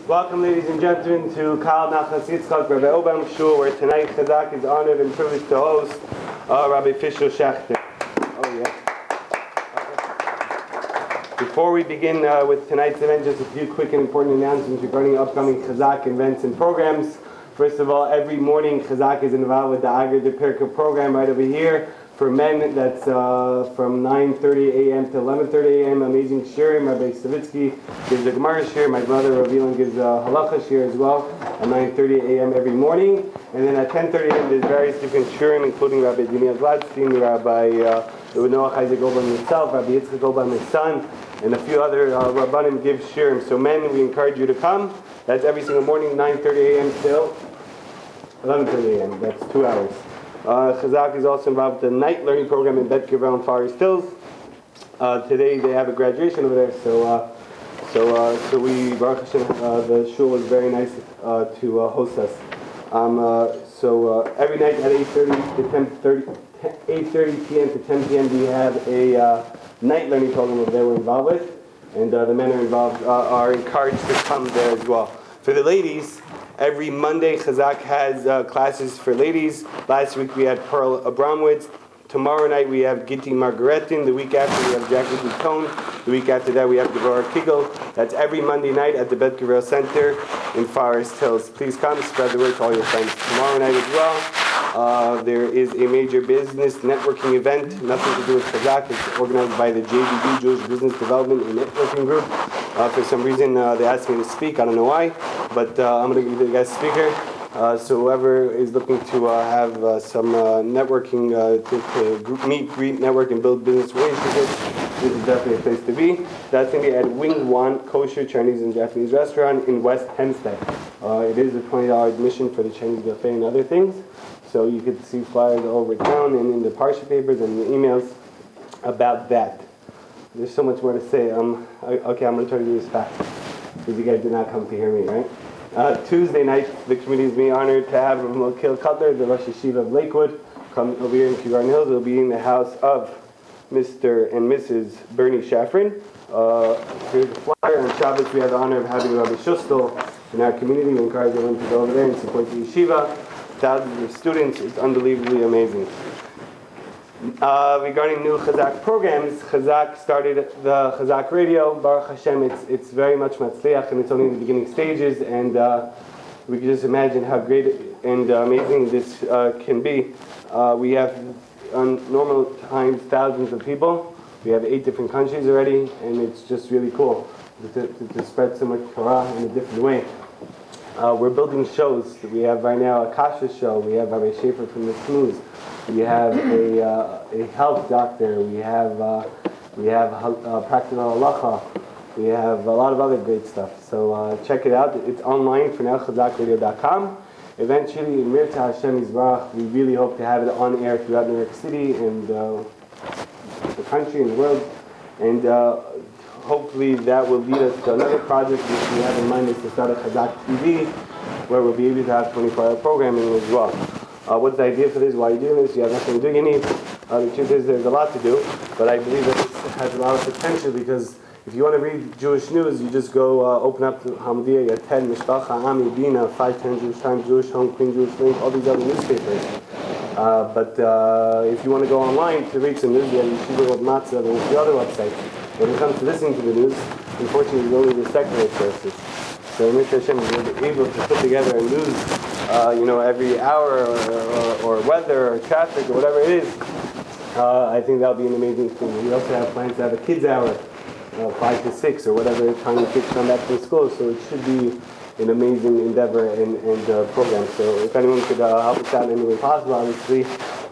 Welcome, ladies and gentlemen, to Congregation Nachalas Yitzchak, Rabbi Oelbaum Shul, where tonight Chazaq is honored and privileged to host Rabbi Fishel Schachter. Oh, yeah. Before we begin with tonight's event, just a few quick and important announcements regarding upcoming Chazaq events and programs. First of all, every morning Chazaq is involved with the Agar de Pirka program right over here. For men, that's from 9:30 a.m. to 11:30 a.m. Amazing shirim. Rabbi Savitsky gives a Gemara shir. My brother Rabbi gives a halacha shir as well at 9:30 a.m. every morning. And then at 10:30 a.m. there's various different shirim, including Rabbi Daniel Gladstein, Rabbi Noach Isaac Oelbaum himself, Rabbi Yitzchak Oelbaum his son, and a few other Rabbanim give shirim. So men, we encourage you to come. That's every single morning, 9:30 a.m. till 11:30 a.m. That's 2 hours. Chazaq is also involved with the night learning program in Kew Gardens Hills. Today they have a graduation over there, so we Baruch Hashem, the Shul was very nice to host us. So every night at 8:30 p.m. to 10 p.m. we have a night learning program over there we're involved with, and the men are encouraged to come there as well. For the ladies, every Monday, Chazaq has classes for ladies. Last week we had Pearl Abramowitz. Tomorrow night we have Gitti Margaretin. The week after we have Jackie Butone. The week after that we have Devorah Kigel. That's every Monday night at the Bet Gavril Center in Forest Hills. Please come, spread the word to all your friends. Tomorrow night as well, there is a major business networking event. Nothing to do with Chazaq. It's organized by the JBD, Jewish Business Development and Networking Group. For some reason, they asked me to speak. I don't know why, but I'm going to be the guest speaker. So whoever is looking to have some networking, to meet, greet, network, and build business relationships, this is definitely a place to be. That's going to be at Wing Wan Kosher Chinese and Japanese Restaurant in West Hempstead. It is a $20 admission for the Chinese buffet and other things. So you can see flyers all over town and in the Parsha papers and the emails about that. There's so much more to say. Okay, I'm going to try to do this fast, because you guys did not come to hear me, right? Tuesday night, the committee is being honored to have Mokil Cutler, the Rosh Yeshiva of Lakewood, come over here in Kew Gardens Hills. They'll be in the house of Mr. and Mrs. Bernie Shafrin. Here's the flyer. On Shabbos, we have the honor of having Rabbi Shustel in our community. We encourage everyone to go over there and support the yeshiva. Thousands of students. It's unbelievably amazing. Regarding new Chazaq programs, Chazaq started the Chazaq radio. Baruch Hashem, it's very much matzliach, and it's only in the beginning stages, and we can just imagine how great and amazing this can be. We have, on normal times, thousands of people. We have 8 different countries already, and it's just really cool to spread so much Torah in a different way. We're building shows. We have right now a Kasha show. We have Rabbi Schaefer from the Snooze. We have a health doctor. We have practical halacha. We have a lot of other great stuff. So check it out. It's online for now, chazaqradio.com. Eventually, in Mirta Hashem Yisbarach, we really hope to have it on air throughout New York City and the country and the world. And hopefully that will lead us to another project which we have in mind, is to start a Chazaq TV, where we'll be able to have 24-hour programming as well. What's the idea for this? Why are you doing this? You have nothing to do. You need. The truth is there's a lot to do, but I believe that this has a lot of potential, because if you want to read Jewish news, you just go open up Hamadiyah, Yated, Mishpacha, Ami, Bina, 510 Jewish Times, Jewish Home, Queen Jewish Link, all these other newspapers. But if you want to go online to read some news, you have Yeshiva Matzah and a few other websites. When it comes to listening to the news, unfortunately, it's only the secular sources. So Mr. Hashem will be able to put together a news, every hour, or weather, or traffic, or whatever it is. I think that'll be an amazing thing. We also have plans to have a kids hour, 5 to 6, or whatever time the kids come back from school. So it should be an amazing endeavor and program. So if anyone could help us out in any way possible, obviously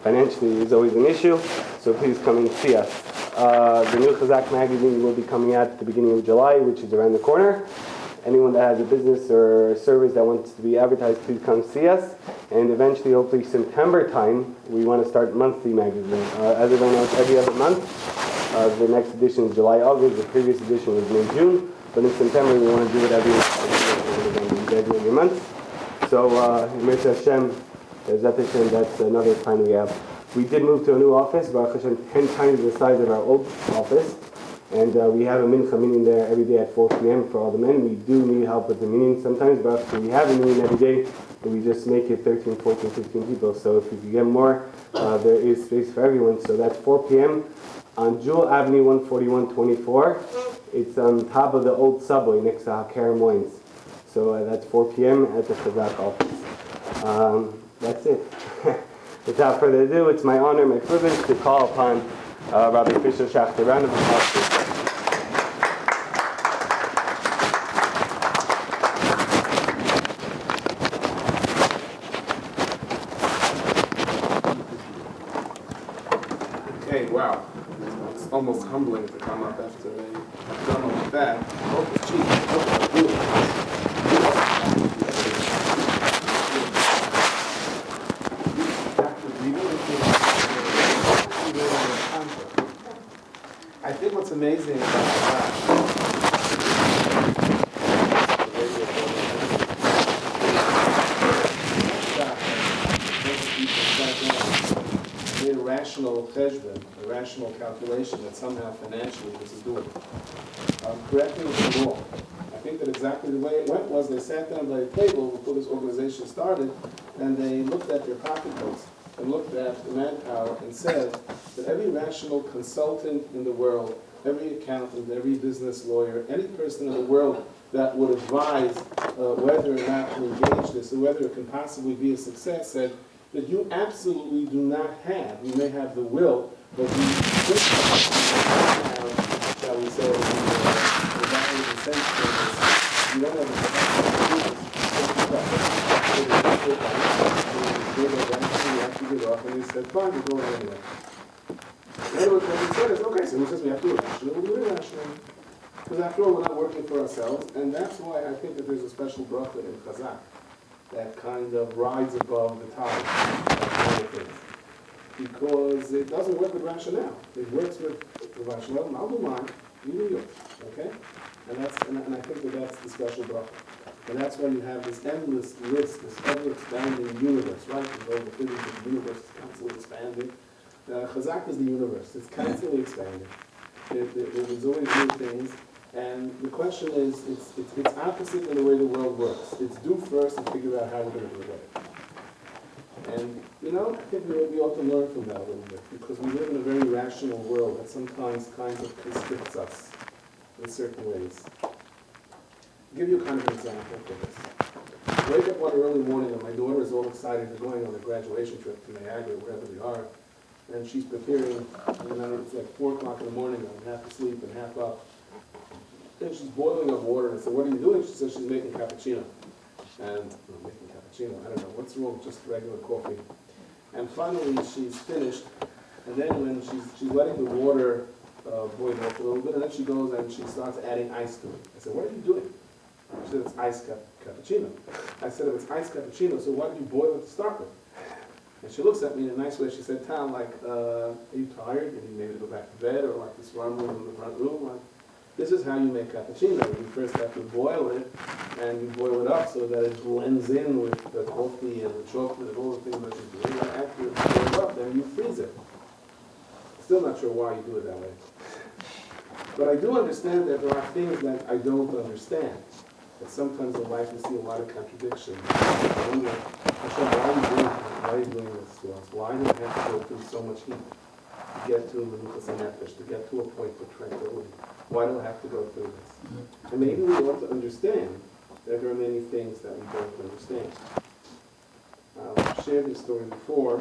financially is always an issue. So please come and see us. The new Chazaq magazine will be coming out at the beginning of July, which is around the corner. Anyone that has a business or a service that wants to be advertised, please come see us. And eventually, hopefully September time, we want to start monthly magazine. As of right now, it's every other month. The next edition is July, August. The previous edition was May, June. But in September, we want to do it every month. So, Mirza Hashem, that's another plan we have. We did move to a new office, Baruch Hashem, 10 times the size of our old office. And we have a mincha meeting there every day at 4 p.m. for all the men. We do need help with the meeting sometimes, but we have a meeting every day, but we just make it 13, 14, 15 people. So if you can get more, there is space for everyone. So that's 4 p.m. on Jewel Avenue 14124. It's on top of the old subway next to Hakar Moines. So that's 4 p.m. at the Chazaq office. That's it. Without further ado, it's my honor, my privilege to call upon Rabbi Fishel Schachter. Round of applause, please. Okay, wow. It's almost humbling to come up after I've done all of that. Hope it's cheap. Hope it's good. I think what's amazing about that made a rational cheshbon, a rational calculation that somehow financially this is doable. Correct me if I'm wrong. I think that exactly the way it went was they sat down by a table before this organization started and they looked at their pocketbooks and looked at the manpower and said that every rational consultant in the world, every accountant, every business lawyer, any person in the world that would advise whether or not to engage this or whether it can possibly be a success said that you absolutely do not have, you may have the will, but you just have, shall we say, the values and sense you don't have the capacity to do this. You have to get off, and he said, fine, we're going anyway. In other words, what he said is, okay, so he says we have to do irrational, we'll do irrational. Because after all, we're not working for ourselves, and that's why I think that there's a special bracha in Chazaq that kind of rides above the tide of other things. Because it doesn't work with rationale. It works with rationale. I'll do mine, you do yours, okay? And I think that that's the special bracha. And that's why you have this endless list, this ever-expanding universe, right? There's over 50 the universe is constantly expanding. Chazaq is the universe. It's constantly expanding. There's always new things. And the question is, it's opposite in the way the world works. It's do first and figure out how we're going to do it. And, you know, I think we ought to learn from that a little bit, because we live in a very rational world that sometimes kind of constricts us in certain ways. I'll give you kind of an example for this. I wake up one early morning and my daughter is all excited. They're going on a graduation trip to Niagara, wherever they are. And she's preparing, and it's like 4 o'clock in the morning, I'm half asleep and half up. And she's boiling up water, and I said, what are you doing? She says she's making cappuccino. And I'm making cappuccino, I don't know, what's wrong, just regular coffee. And finally she's finished, and then when she's letting the water boil off a little bit, and then she goes and she starts adding ice to it. I said, what are you doing? She said, it's iced cappuccino. I said, if it's iced cappuccino, so why did you boil it to start with? And she looks at me in a nice way. She said, Tom, like, are you tired? And you maybe go back to bed, or like this rumbling in the front room? Like, this is how you make cappuccino. You first have to boil it, and you boil it up so that it blends in with the coffee and the chocolate and all the things that you're doing. And after it's boiled up, then you freeze it. Still not sure why you do it that way. But I do understand that there are things that I don't understand. That sometimes in life we see a lot of contradictions. I wonder, Hashem, why are you doing this? Why are you doing this to us? Why do we have to go through so much heat to get to menuchas nefesh, to get to a point of tranquility? Why do I have to go through this? And maybe we ought to understand that there are many things that we don't understand. I've shared this story before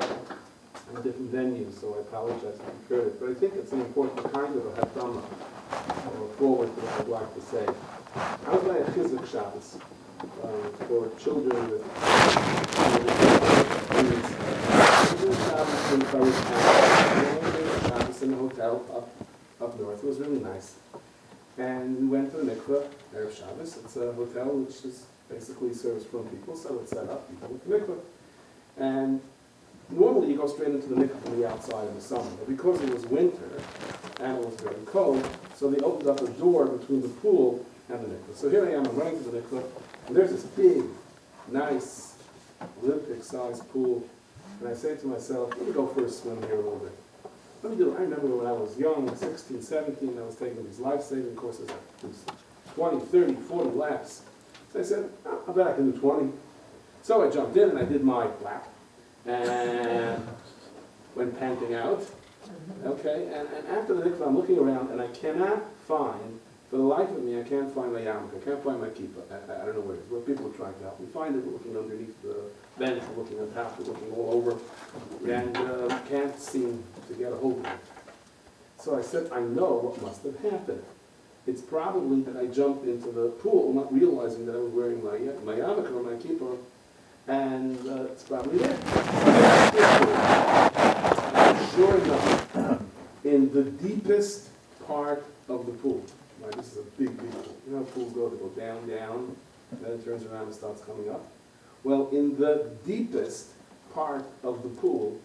in different venues, so I apologize if you've heard it. But I think it's an important kind of a haftamah, or forward to what I'd like to say. I was by a Chazaq Shabbos for children with Shabbos in a hotel up north. It was really nice. And we went to the mikveh, Erev Shabbos. It's a hotel which is basically serves from people, so it's set up people with the mikveh. And normally you go straight into the mikveh from the outside in the summer. But because it was winter and it was very cold, so they opened up a door between the pool and the mikveh. So here I am, I'm running to the mikveh, and there's this big, nice, Olympic-sized pool. And I say to myself, let me go for a swim here a little bit. let me do it. I remember when I was young, 16, 17, I was taking these life-saving courses at 20, 30, 40 laps. So I said, oh, I bet I can do 20. So I jumped in and I did my lap and went panting out. Okay, and after the mikvah, I'm looking around and I cannot find, for the life of me, I can't find my yarmulke, I can't find my kippah. I don't know where it is. Well, people are trying to help me find it. We're looking underneath the bench, we're looking on top, we're looking all over, and can't seem to get a hold of it. So I said, I know what must have happened. It's probably that I jumped into the pool, not realizing that I was wearing my yarmulke or my kippah, and it's probably there. Sure enough, in the deepest part of the pool, right, this is a big, big pool. You know how pools go, they go down, down, and then it turns around and starts coming up? Well, in the deepest part of the pool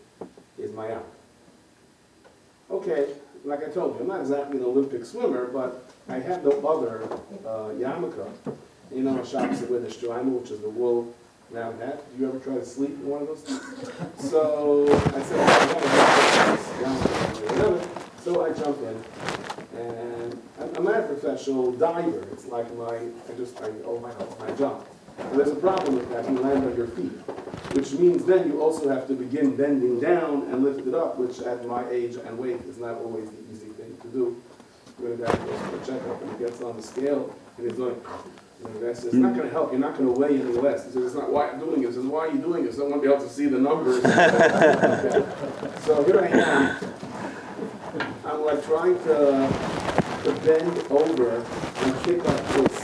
is my yarmulke. Okay, like I told you, I'm not exactly an Olympic swimmer, but I have no other yarmulke. You know, shops with the shtreimel, which is the wool round hat. Do you ever try to sleep in one of those things? So I said, so I jump in, and I'm not a professional diver. It's like my jump. But there's a problem with that. You land on your feet, which means then you also have to begin bending down and lift it up, which at my age and weight is not always the easy thing to do. When a guy goes for a checkup and he gets on the scale and he's going, that's it's not going to help. You're not going to weigh any less. He says, it's not why I'm doing it. He says, why are you doing it? So I want to be able to see the numbers. Okay. So here I am. I'm like trying to bend over and kick up this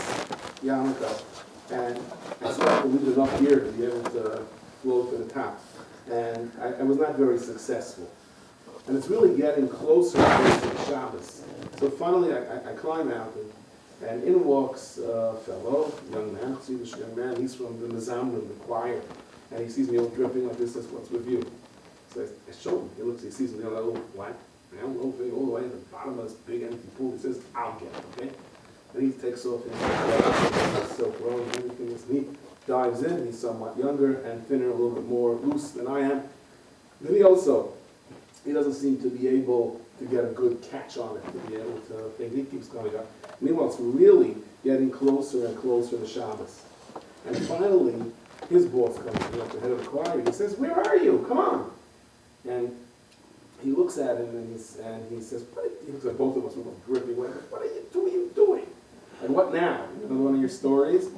yarmulke. And I started to leave it up here to be able to float to the top. And I was not very successful. And it's really getting closer to Shabbos. So finally I climb out and in walks a fellow, young man, Swedish young man. He's from the Mizamrim, the choir. And he sees me all dripping like this, says, what's with you? So I show him. He sees me on that little black, little thing all the way at the bottom of this big empty pool. He says, I'll get it, okay? And he takes off his silk robe and everything. And he dives in. He's somewhat younger and thinner, a little bit more loose than I am. Then he doesn't seem to be able to get a good catch on it, to be able to think. He keeps coming up. Meanwhile, it's really getting closer and closer to Shabbos. And finally, his boss comes in, like the head of the choir. He says, where are you? Come on. And he looks at him and he says, he looks at both of us with a dripping way. What are you doing? And what now? Another one of your stories?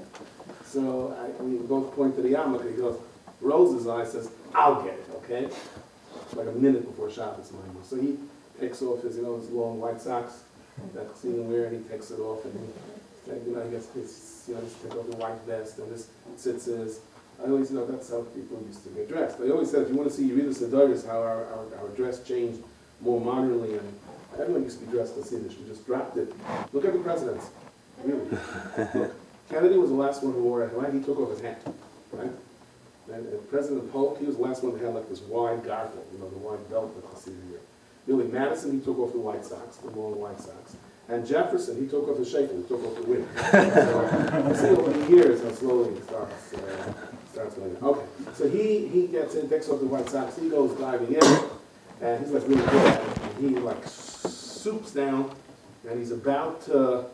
So we both point to the yarmulke. He goes, rolls his eyes, says, I'll get it, okay? It's like a minute before Shabbos, mind you. So he takes off his long white socks that I've seen him wear, and he takes it off, and he gets his, just take off the white vest, and this tzitzis. I always that's how people used to get dressed. I always said, if you want to see Yeridas Adoris, how our dress changed more modernly, and everyone used to be dressed in Siddish. We just dropped it. Look at the presidents. Really. Look, Kennedy was the last one who wore a hat. He took off his hat, right? And President Polk, he was the last one that had like this wide gargle, the wide belt that you see here. Really, Madison, he took off the white socks, the long white socks. And Jefferson, he took off the shaker, he took off the whip. So you see over the years how slowly it starts going. Okay, so he gets in, takes off the white socks, he goes diving in, and he's like really good at it. And he like swoops down, and he's about to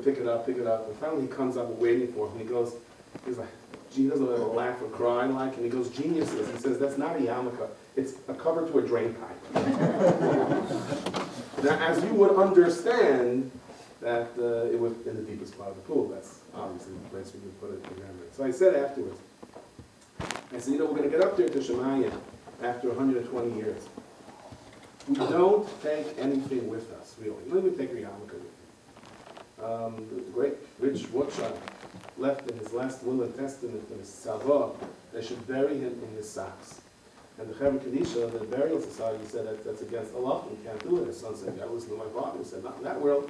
pick it up, and finally he comes up and waiting for him. He's like, he doesn't have a laugh or cry like, and he goes, geniuses. He says, that's not a yarmulke, it's a cover to a drain pipe. Now, as you would understand, that it was in the deepest part of the pool. That's obviously the place where you put it in. So I said afterwards, I said, we're going to get up there to Shemayim after 120 years. We don't take anything with us, really. We don't even take a yarmulke with us. The great rich Rothschild left in his last will and testament to his Sava, they should bury him in his socks. And the Chevra Kadisha, the burial society, said that's against Allah. We can't do it. His son said, I listen to my father. He said, not in that world.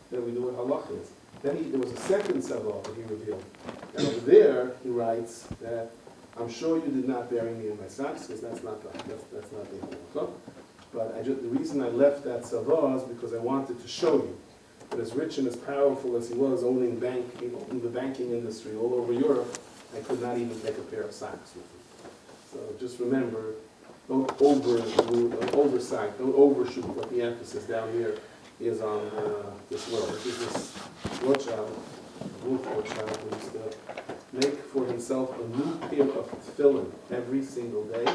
Then we do what Allah is. Then there was a second Sava that he revealed. And over there, he writes that, I'm sure you did not bury me in my socks, because that's not the halacha. But the reason I left that Sava is because I wanted to show you that as rich and as powerful as he was owning the banking industry all over Europe, I could not even take a pair of socks with him. So just remember, don't oversight, don't overshoot what the emphasis down here is on this world. This is this Rothschild, Wolf Rothschild, who used to make for himself a new pair of tefillin every single day,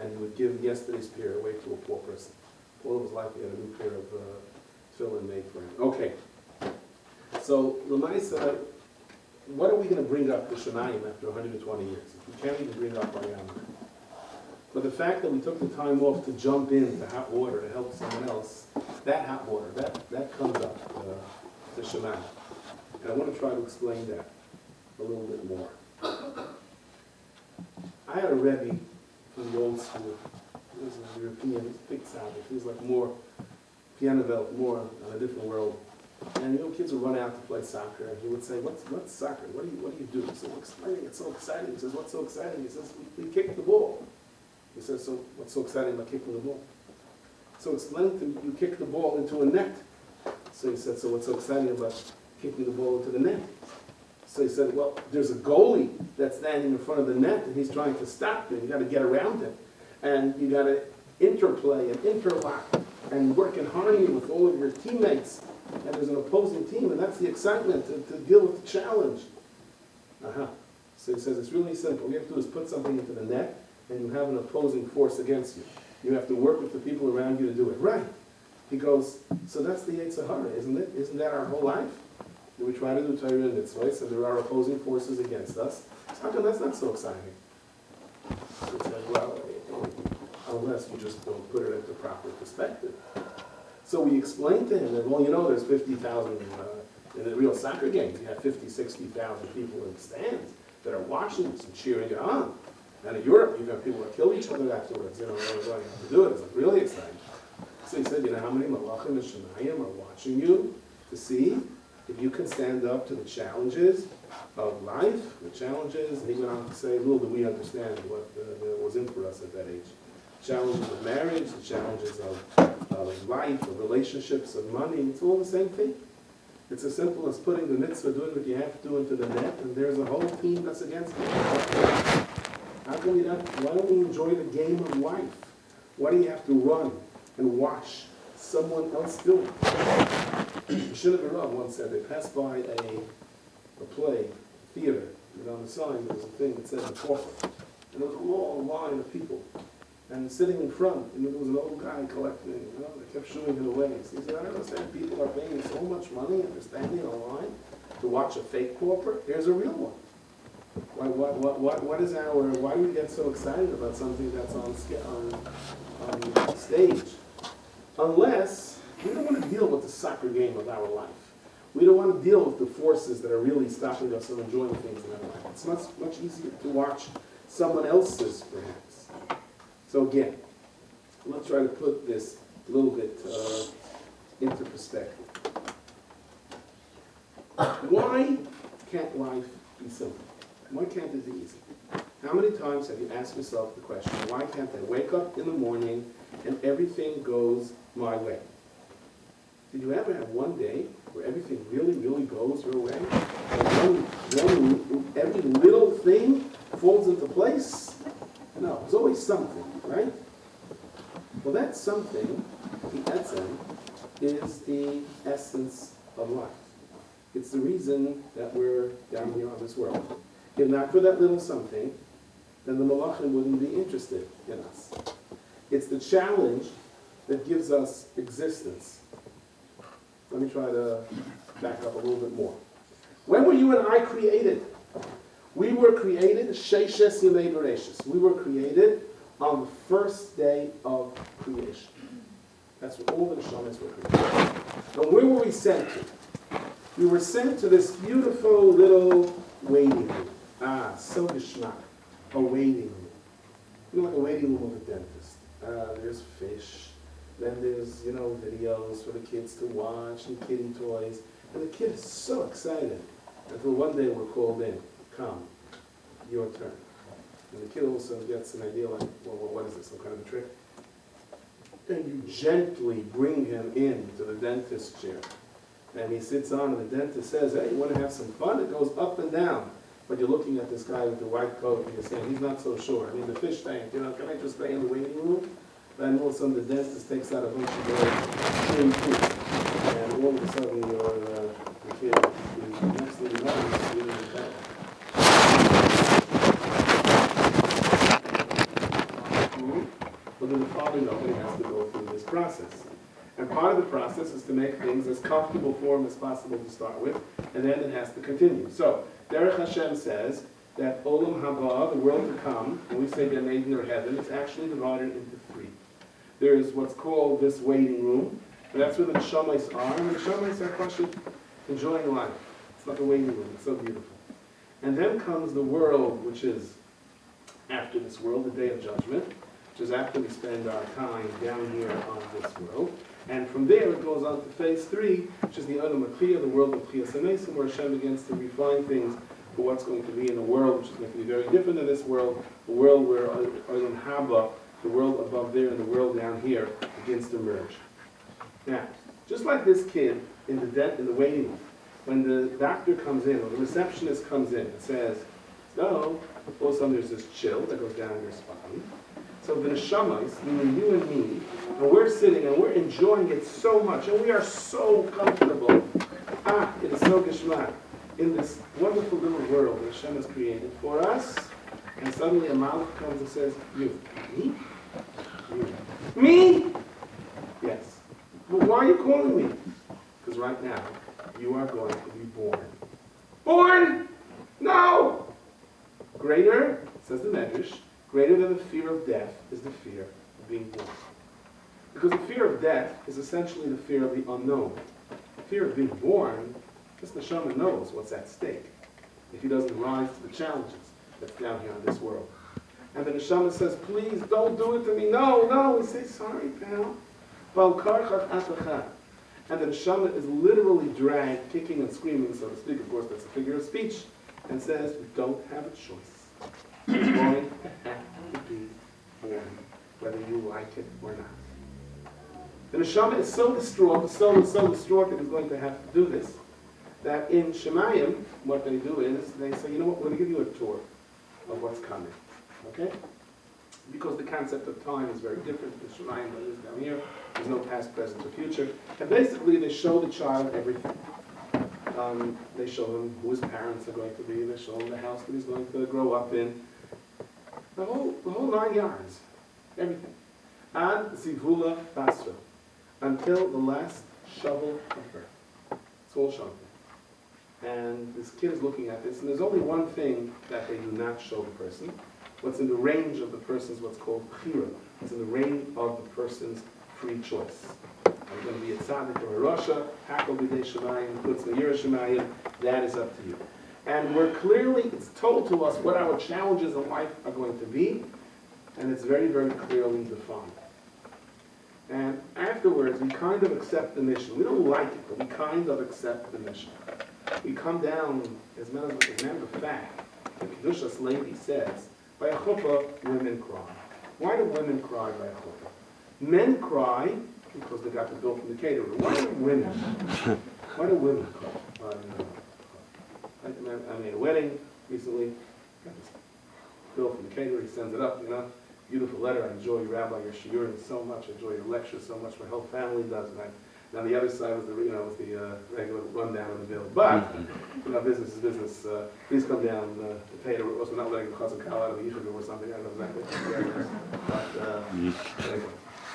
and he would give yesterday's pair away to a poor person. All of his life he had a new pair of tefillin made for him. Okay. So, Lamaisa, what are we going to bring up the Shemayim after 120 years? If we can't even bring up Ariana. But the fact that we took the time off to jump into hot water to help someone else, that hot water, that comes up to Shemayim. And I want to try to explain that a little bit more. I had a Rabbi from the old school. He was a European, big Sabbath. He was like more piano belt, more on a different world. And kids would run out to play soccer, and he would say, "What's soccer? What do you do?" He said, "Well, explaining, it's so exciting." He says, "What's so exciting?" He says, "We kick the ball." He says, "So what's so exciting about kicking the ball?" So explain to him, you kick the ball into a net. So he said, "So what's so exciting about kicking the ball into the net?" So he said, "Well, there's a goalie that's standing in front of the net, and he's trying to stop him. You got to get around him, and you got to interplay and interlock and work in harmony with all of your teammates. And there's an opposing team, and that's the excitement to deal with the challenge." So he says it's really simple. All you have to do is put something into the net, and you have an opposing force against you. You have to work with the people around you to do it. Right. He goes, so that's the Yetzer Hara, isn't it? Isn't that our whole life? Do we try to do Torah and Mitzvah, so there are opposing forces against us? So how come that's not so exciting? So he says, well, unless you just don't put it into proper perspective. So we explained to him that, well, there's 50,000 in the real soccer games. You have 50, 60,000 people in the stands that are watching this and cheering it on. And in Europe, you have people that kill each other afterwards. They don't know how to do it. It's really exciting. So he said, how many Malachim and Shemayim are watching you to see if you can stand up to the challenges of life, the challenges, and he went on to say, little do we understand what was in for us at that age. Challenges of marriage, the challenges of life, of relationships, of money, it's all the same thing. It's as simple as putting the mitzvah, doing what you have to do into the net, and there's a whole team that's against it. How can we not? Why don't we enjoy the game of life? Why do you have to run and watch someone else do it? Shinobi Rav once said they passed by a play, theater, and on the sign there was a thing that said the corporate. And there was a long line of people. And sitting in front, and there was an old guy collecting, they kept shooing it away. So he said, I don't understand, people are paying so much money and they're standing in line to watch a fake corporate. There's a real one. Why do we get so excited about something that's on stage? Unless we don't want to deal with the soccer game of our life. We don't want to deal with the forces that are really stopping us from enjoying things in our life. It's much easier to watch someone else's, perhaps. So again, let's try to put this a little bit into perspective. Why can't life be simple? Why can't it be easy? How many times have you asked yourself the question, why can't I wake up in the morning and everything goes my way? Did you ever have one day where everything really, really goes your way? And every little thing falls into place? No, there's always something, right? Well, that something, the etzem, is the essence of life. It's the reason that we're down here on this world. If not for that little something, then the malachim wouldn't be interested in us. It's the challenge that gives us existence. Let me try to back up a little bit more. When were you and I created? We were created, Sheishes Yimei Bereshis. We were created on the first day of creation. That's what all the neshamas were created. And where were we sent to? We were sent to this beautiful little waiting room. So geschmack, a waiting room. Like a waiting room of a dentist. There's fish. Then there's, videos for the kids to watch and kiddie toys. And the kid is so excited until one day we're called in. Come, your turn. And the kid also gets an idea like, well, what is this, some kind of a trick? And you gently bring him in to the dentist chair. And he sits on and the dentist says, hey, you want to have some fun? It goes up and down. but you're looking at this guy with the white coat and you're saying, he's not so sure. I mean, the fish tank, can I just stay in the waiting room? Then all of a sudden the dentist takes out a bunch of clean food. And all of a sudden the kid, the next thing you know, is really bad. But then the father knows that he has to go through this process. And part of the process is to make things as comfortable for him as possible to start with, and then it has to continue. So, Derech Hashem says that Olam Haba, the world to come, when we say Gan Eden or heaven, it's actually divided into three. There's what's called this waiting room, and that's where the Neshamas are, and the Neshamas are Pashut, enjoying life. It's like a waiting room, it's so beautiful. And then comes the world, which is after this world, the Day of Judgment, which is after we spend our time down here on this world. And from there it goes on to phase 3, which is the Olam Hakhiyah, the world of Chiyas HaMesim, where Hashem begins to refine things for what's going to be in a world which is going to be very different than this world, the world where Olam Haba, the world above there and the world down here, begins to merge. Now, just like this kid in the waiting room, when the doctor comes in, or the receptionist comes in and says, no, all of a sudden there's this chill that goes down your spine. So the neshamas, meaning you and me, and we're sitting and we're enjoying it so much, and we are so comfortable. It is so geschmack in this wonderful little world that Hashem has created for us. And suddenly a malach comes and says, you, me? You. Me? Yes. But why are you calling me? Because right now, you are going to be born. Born? No! Greater, says the Medrash, greater than the fear of death is the fear of being born. Because the fear of death is essentially the fear of the unknown. The fear of being born, this neshama knows what's at stake if he doesn't rise to the challenges that's down here on this world. And the neshama says, please don't do it to me. No. We say, sorry, pal. And the neshama is literally dragged, kicking and screaming, so to speak. Of course, that's a figure of speech. And says, you don't have a choice. You're going to have to be born, whether you like it or not. The neshama is so distraught, the soul is so distraught that he's going to have to do this, that in Shemayim, what they do is, they say, you know what, we're going to give you a tour of what's coming. Okay? Because the concept of time is very different in Shemayim than it is down here. There's no past, present, or future. And basically, they show the child everything. They show him who his parents are going to be. They show him the house that he's going to grow up in. The whole 9 yards. Everything. And Zivula Basra. Until the last shovel of birth. It's all shown. And this kid is looking at this, and there's only one thing that they do not show the person. What's in the range of the person's what's called chira. It's in the range of the person's free choice. I'm going to be a tzaddik or a rasha, hakol b'dei shemayim, chutz me'yirah shemayim, that is up to you. And we're clearly, it's told to us what our challenges in life are going to be, and it's very, very clearly defined. And afterwards, we kind of accept the mission. We don't like it, but we kind of accept the mission. We come down, as a matter of fact, the Kedushas lady says, by a chuppah, women cry. Why do women cry by a chuppah? Men cry because they got the bill from the caterer. Why do women cry? I made a wedding recently, got this bill from the caterer, he sends it up, beautiful letter, I enjoy you, Rabbi, your shiurim so much, I enjoy your lectures so much, my whole family does, and now the other side was the regular rundown of the bill. But, business is business. Please come down to pay it. Also not letting the Chazaq out of the Yishuv or something. I don't know exactly. But anyway.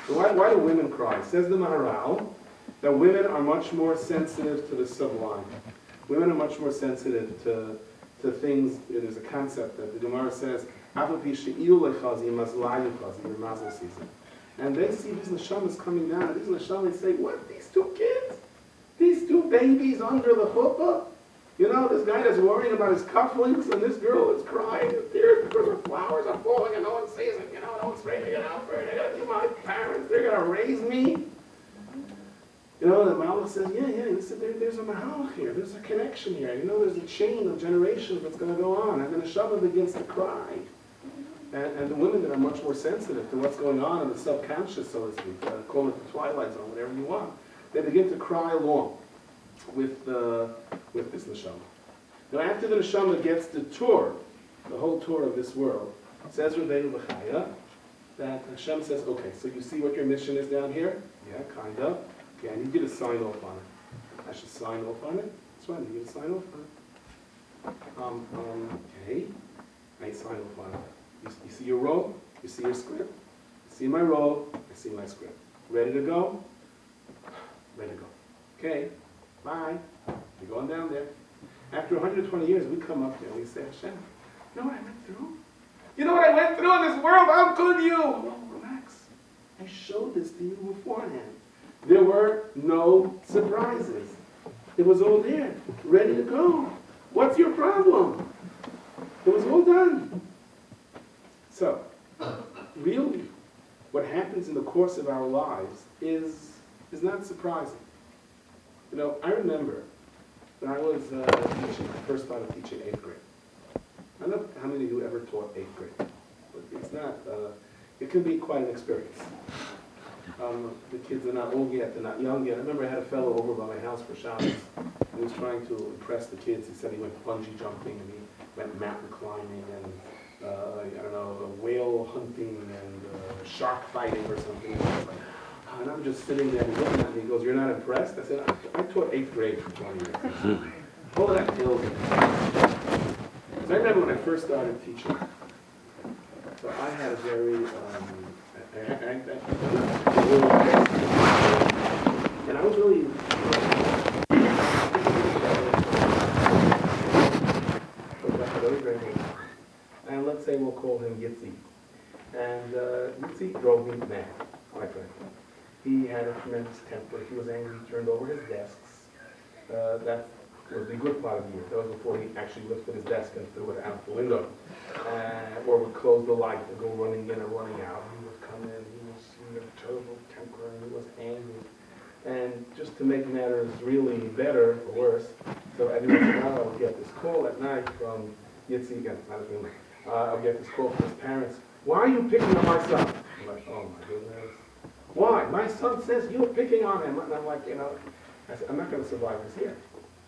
So why do women cry? Says the Maharal that women are much more sensitive to the sublime. Women are much more sensitive to things. There's a concept that the Gemara says, and they see these neshamas coming down, and these neshamas say, what, these two kids? These two babies under the chuppah? This guy that's worrying about his cufflinks, and this girl is crying in tears because her flowers are falling and no one sees it, no one's straightening it out for her. They're going to be my parents, they're going to raise me. The Malach says, there's a Mahalach here, there's a connection here, there's a chain of generations that's going to go on, and then the neshama begins to cry. And the women that are much more sensitive to what's going on in the subconscious, so to speak, call it the twilight zone, whatever you want, they begin to cry along with this neshama. Now after the neshama gets the tour, the whole tour of this world, says Rabbi B'chaya, that Hashem says, okay, so you see what your mission is down here? Yeah, kind of. Okay, I need you to sign off on it. I should sign off on it? That's right, I need you to sign off on it. Okay. I sign off on it. You see your role? You see your script? You see my role? I see my script. Ready to go? Ready to go. Okay, bye. You're going down there. After 120 years, we come up there and we say, Hashem, you know what I went through? You know what I went through in this world? How could you? No, relax. I showed this to you beforehand. There were no surprises. It was all there, ready to go. What's your problem? It was all done. So, really, what happens in the course of our lives is not surprising. You know, I remember when I was teaching, I first started teaching 8th grade. I don't know how many of you ever taught 8th grade, but it's not, it can be quite an experience. The kids are not old yet, they're not young yet. I remember I had a fellow over by my house for Shabbos, and he was trying to impress the kids. He said he went bungee jumping, and he went mountain climbing, and I don't know, whale hunting, and shark fighting or something. And I'm just sitting there and looking at me. He goes, "You're not impressed?" I said, "I taught 8th grade for 20 years. All of that kills me." So I remember when I first started teaching. So I had a very, and I was really, and let's say we'll call him Yitzi. And Yitzi drove me mad, my friend. He had a tremendous temper. He was angry. He turned over his desks. That was the good part of the year. That was before he actually lifted his desk and threw it out the window. Or would close the light and go running in or running out. He would come in. He had a terrible temper and he was angry. And just to make matters really better or worse, so every once in a while I would get this call at night from Yitzi again. I would get this call from his parents. "Why are you picking on my son?" I'm like, "Oh my goodness. Why? My son says you're picking on him." And I'm like, you know, I said, "I'm not going to survive this here."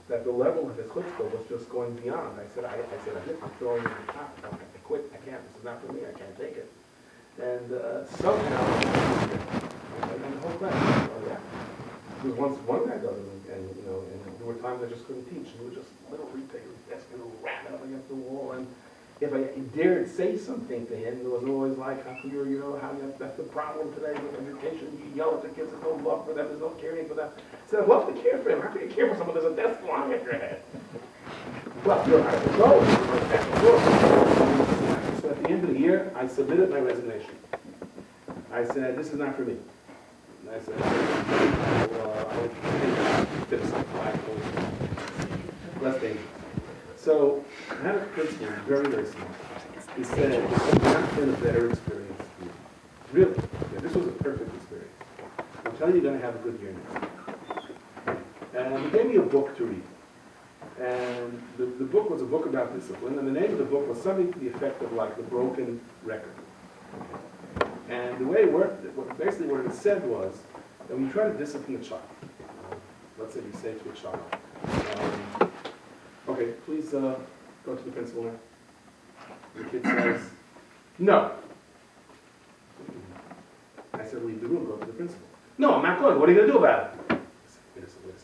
That the level of his chutzpah was just going beyond. I said, I'm throwing it in the top. I quit. I can't. This is not for me. I can't take it. And somehow, and the whole class, oh yeah. Because once one guy does it, and you know, and there were times I just couldn't teach. He would just literally take his desk and ram it up against the wall. And if I dared say something to him, there was always like, "How come that's the problem today with education. You yell at the kids, there's no love for them, there's no caring for them." I said, "I'd love to care for him. How can you care for someone there's a desk flying at your head?" Well, you're out of control. So at the end of the year, I submitted my resignation. I said, "This is not for me." And I said, less dangerous. So I had a principal, very, very smart. He said, "This has not been a better experience for you." Really. Yeah, this was a perfect experience. I'm telling you, you're going to have a good year next. And he gave me a book to read. And the book was a book about discipline, and the name of the book was something to the effect of like The Broken Record. And the way it worked, basically what it said was that when you try to discipline a child, let's say you say to a child, "Okay, please go to the principal now." The kid says, "No." I said, "Leave the room, go to the principal." "No, I'm not going. What are you going to do about it?" I said, wait a second.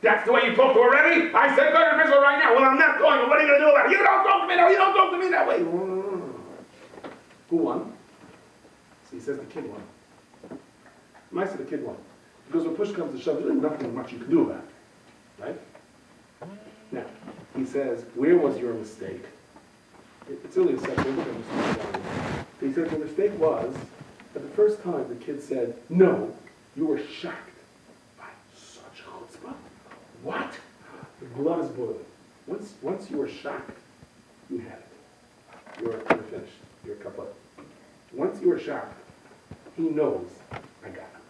"That's the way you talk to her already? I said go to the principal right now." "Well, I'm not going. What are you going to do about it?" "You don't talk to me now. You don't talk to me that way." No. Who won? So he says the kid won. I said the kid won. Because when push comes to shove, there's nothing much you can do about it. Right? Now, he says, "Where was your mistake?" It's only a second. He said the mistake was that the first time the kid said, "No," you were shocked by such chutzpah. What? The blood is boiling. Once you were shocked, you had it. You're finished. You're kaput. Once you were shocked, he knows, I got him.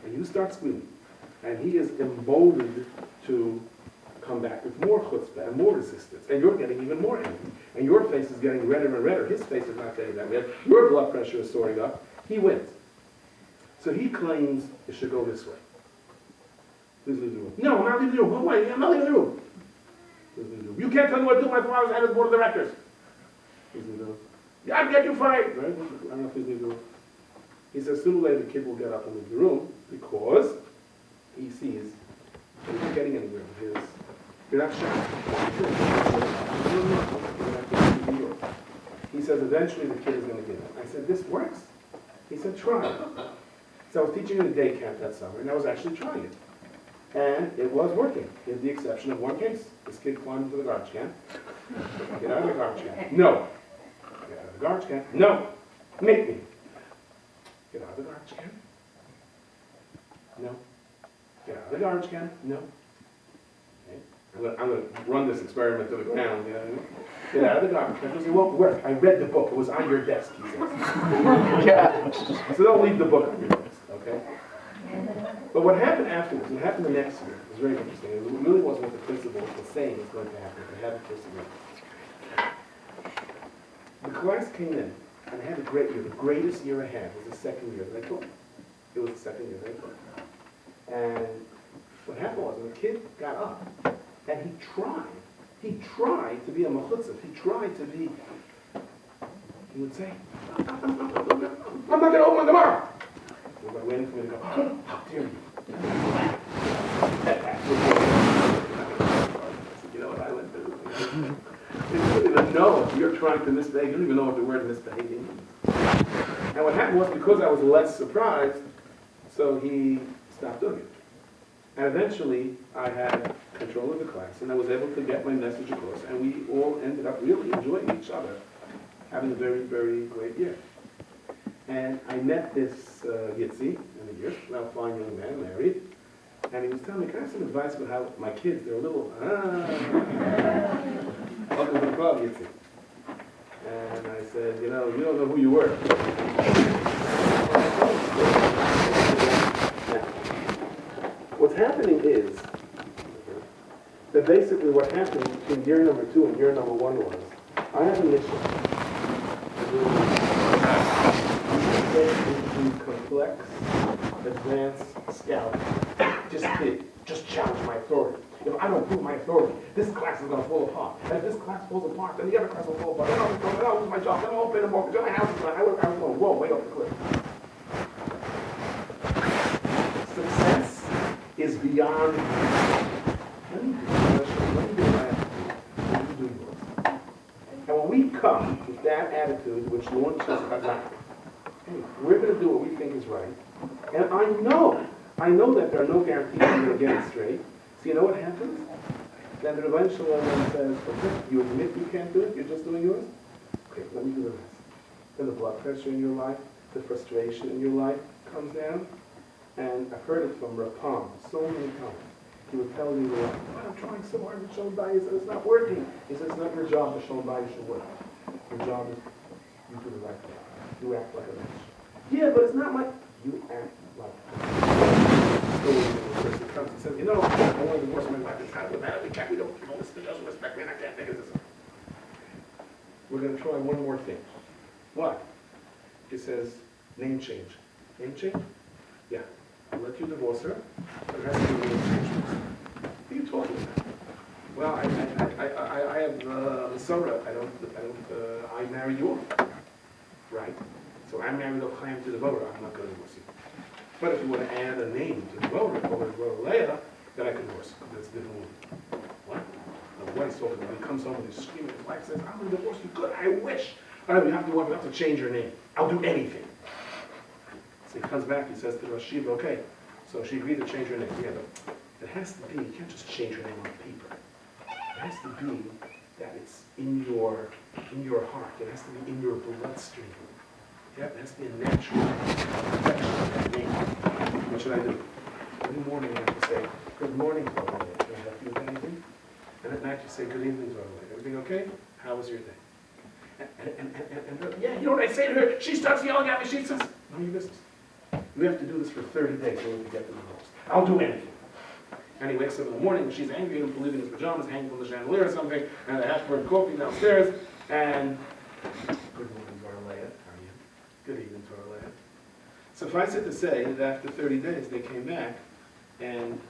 And you start squealing. And he is emboldened to come back with more chutzpah and more resistance. And you're getting even more angry. And your face is getting redder and redder. His face is not getting that red. Your blood pressure is soaring up. He wins. So he claims it should go this way. Please leave the room. "No, I'm not leaving the room. Wait, I'm not leaving the room." You can't tell me what to do. My father's head of the board of directors. I'll get you fired. Right? I don't know if he's leaving the room. He says, sooner or later the kid will get up and leave the room because he sees he's not getting anywhere with his. You're not shocked. He says, eventually the kid is going to get it. I said, this works? He said, try it. So I was teaching in a day camp that summer, and I was actually trying it. And it was working, with the exception of one case. This kid climbed into the garbage can. Get out of the garbage can. No. Get out of the garbage can. No. Make me. Get out of the garbage can. No. Get out of the garbage can. No. Okay. I'm going to run this experiment to the ground. You know? Get out of the garbage can. It won't work. I read the book. It was on your desk, he says. Yeah. So don't leave the book on your desk, okay? But what happened afterwards, what happened the next year, was very interesting. It really wasn't what the principal was saying was going to happen. They had to persevere. The class came in, and I had a great year. The greatest year I had was the second year that I taught. It was the second year that I taught. And what happened was, when the kid got up, and he tried to be a mechutzav. He tried to be, he would say, I'm not going to open tomorrow. Everybody waiting for me to go, how dare you? You know what I went through? You don't even know if you're trying to misbehave. You don't even know what the word misbehave means. And what happened was, because I was less surprised, so he stopped doing it. And eventually, I had control of the class, and I was able to get my message across, and we all ended up really enjoying each other, having a very, very great year. And I met this Yitzi in the years, now fine young man, married, and he was telling me, can I have some advice about how my kids, they're a little, welcome to the club, Yitzi. And I said, you know, you don't know who you were. Now, what's happening is that basically what happened between year number 2 and year number 1 was, I have a mission into complex, advanced scouting. Just challenge my authority. If I don't prove my authority, this class is going to fall apart. And if this class falls apart, then the other class will fall apart. Then I'll lose my job. Then I'll pay the mortgage. Then my house is going. I was going, whoa, way off the cliff. Success is beyond. Let me do my attitude. Let me do yours. And when we come with that attitude, which launches Chazaq, hey, we're going to do what we think is right. And I know that there are no guarantees you're going to get it straight. So you know what happens? Then the Rabbi Shalom says, okay, you admit you can't do it, you're just doing yours? Okay, let me do the rest. Then the blood pressure in your life, the frustration in your life comes down. And I've heard it from Rabbi so many times. He would tell me, I'm trying so hard with Shalom Bayis, and it's not working. He says, it's not your job that Shalom Bayis should work. Your job is you do the right thing. You act like a match. Yeah, but it's not my... You act like a match. He says, you know, I want to divorce my wife. It's kind of bad. We don't listen to doesn't respect me, and I can't think of this. We're going to try one more thing. What? He says, name change. Name change? Yeah. I'll let you divorce her, but it has to be a name change. What are you talking about? Well, I have Sarah. I married you. Right. So I married a Chaim to the voter. I'm not going to divorce you. But if you want to add a name to the voter, over the Leah, then I can divorce you. That's a different one. What? The wife's talking about. He comes home and he's screaming. His wife says, I'm going to divorce you. Good. I wish. All right, we have to change your name. I'll do anything. So he comes back. He says to Rosh Shiva, okay. So she agreed to change her name. Yeah, but it has to be. You can't just change your name on paper. It has to be that it's in your heart. It has to be in your bloodstream. Yeah, it has to be a natural reflection of that name. What should I do? Every morning I have to say, good morning, Rabbi. Can I help you with anything? And at night you say, good evening, Rabbi. Everything okay? How was your day? And yeah, you know what I say to her? She starts yelling at me. She says, none of your business. We have to do this for 30 days in order to get the results. I'll do anything. And he wakes up in the morning, she's angry, and leaving his pajamas, hanging from the chandelier or something, and I have to burn coffee downstairs, and good morning, Varlea. How are you? Good evening, Varlea. Suffice it to say that after 30 days, they came back, and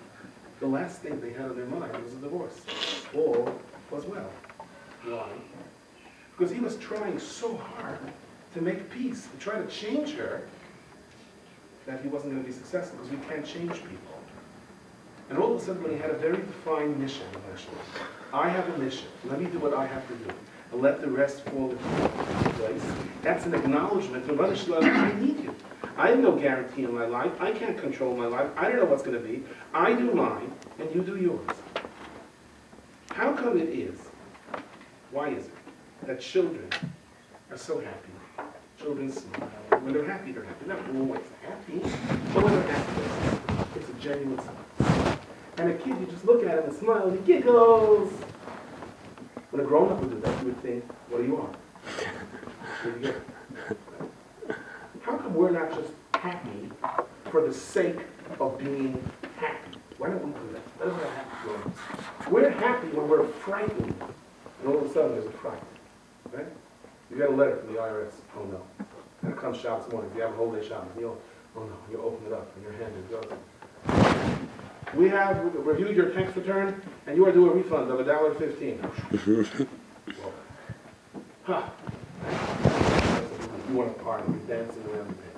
the last thing they had on their mind was a divorce. All as well. Why? Because he was trying so hard to make peace, to try to change her, that he wasn't going to be successful, because we can't change people. And all of a sudden, when he had a very defined mission, I have a mission, let me do what I have to do, and let the rest fall into place. That's an acknowledgement to Rabbi Shalom, I need you. I have no guarantee in my life, I can't control my life, I don't know what's going to be. I do mine, and you do yours. How come it is, why is it, that children are so happy? Children smile. When they're happy, they're happy. Not always happy, but when they're happy, it's a genuine smile. And a kid, you just look at him and smile, and he giggles. When a grown-up would do that, you would think, what do you want? What do you get? How come we're not just happy for the sake of being happy? Why don't we do that? Why don't we have happy grown-ups? We're happy when we're frightened, and all of a sudden there's a fright. Right? You get a letter from the IRS. Oh no. And it comes Shabbos morning. If you have a whole day Shabbos, oh no, you open it up and your hand is goes. We have reviewed your tax return and you are due a refund of $1.15. Huh. You want to party, you're dancing around the pit.